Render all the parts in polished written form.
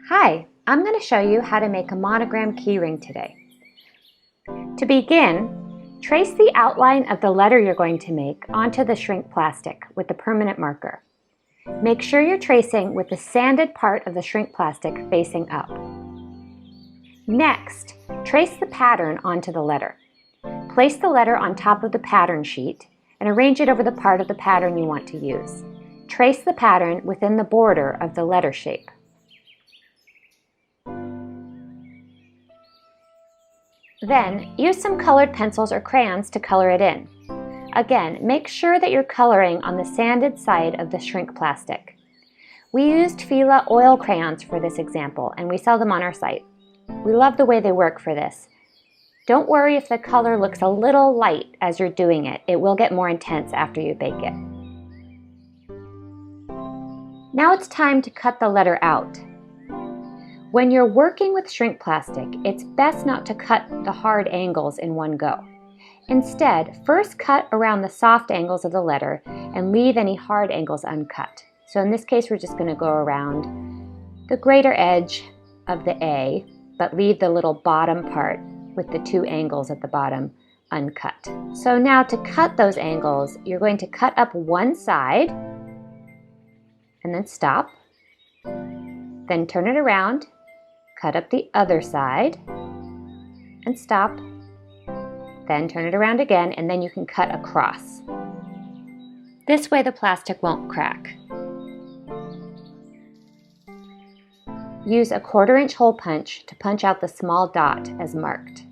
Hi, I'm going to show you how to make a monogram keyring today. To begin, trace the outline of the letter you're going to make onto the shrink plastic with the permanent marker. Make sure you're tracing with the sanded part of the shrink plastic facing up. Next, trace the pattern onto the letter. Place the letter on top of the pattern sheet and arrange it over the part of the pattern you want to use. Trace the pattern within the border of the letter shape. Then, use some colored pencils or crayons to color it in. Again, make sure that you're coloring on the sanded side of the shrink plastic. We used Fila oil crayons for this example, and we sell them on our site. We love the way they work for this. Don't worry if the color looks a little light as you're doing it. It will get more intense after you bake it. Now it's time to cut the letter out. When you're working with shrink plastic, it's best not to cut the hard angles in one go. Instead, first cut around the soft angles of the letter and leave any hard angles uncut. So in this case, we're just going to go around the greater edge of the A, but leave the little bottom part with the two angles at the bottom uncut. So now to cut those angles, you're going to cut up one side and then stop. Then turn it around. Cut up the other side and stop. Then turn it around again, and then you can cut across. This way the plastic won't crack. Use a 1/4-inch hole punch to punch out the small dot as marked.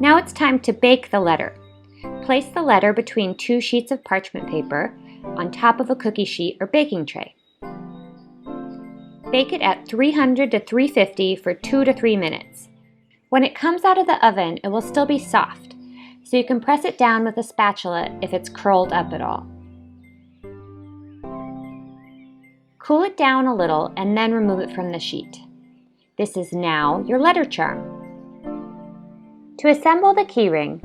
Now it's time to bake the letter. Place the letter between 2 sheets of parchment paper on top of a cookie sheet or baking tray. Bake it at 300 to 350 for 2 to 3 minutes. When it comes out of the oven, it will still be soft, so you can press it down with a spatula if it's curled up at all. Cool it down a little and then remove it from the sheet. This is now your letter charm. To assemble the keyring,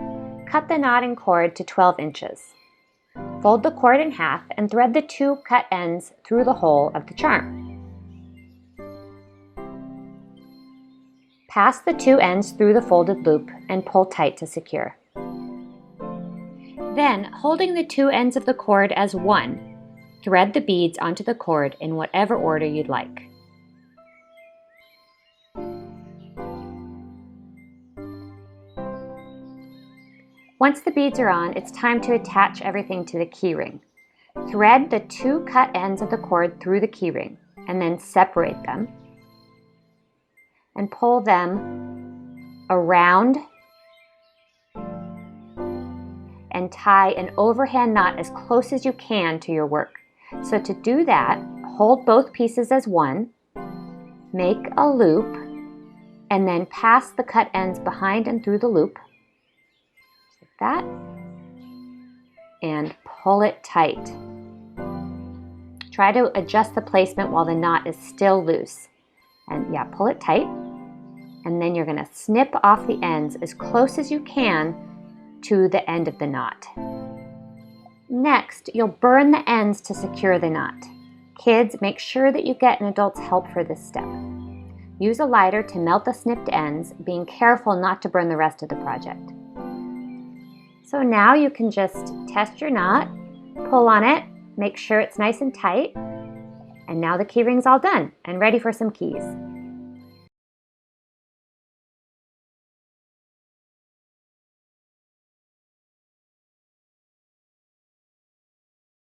cut the knotting cord to 12 inches. Fold the cord in half and thread the 2 cut ends through the hole of the charm. Pass the 2 ends through the folded loop and pull tight to secure. Then, holding the 2 ends of the cord as one, thread the beads onto the cord in whatever order you'd like. Once the beads are on, it's time to attach everything to the keyring. Thread the 2 cut ends of the cord through the keyring and then separate them and pull them around and tie an overhand knot as close as you can to your work. So to do that, hold both pieces as one, make a loop, and then pass the cut ends behind and through the loop, like that, and pull it tight. Try to adjust the placement while the knot is still loose. And yeah, pull it tight. And then you're going to snip off the ends as close as you can to the end of the knot. Next, you'll burn the ends to secure the knot. Kids, make sure that you get an adult's help for this step. Use a lighter to melt the snipped ends, being careful not to burn the rest of the project. So now you can just test your knot, pull on it, make sure it's nice and tight, and now the keyring's all done and ready for some keys.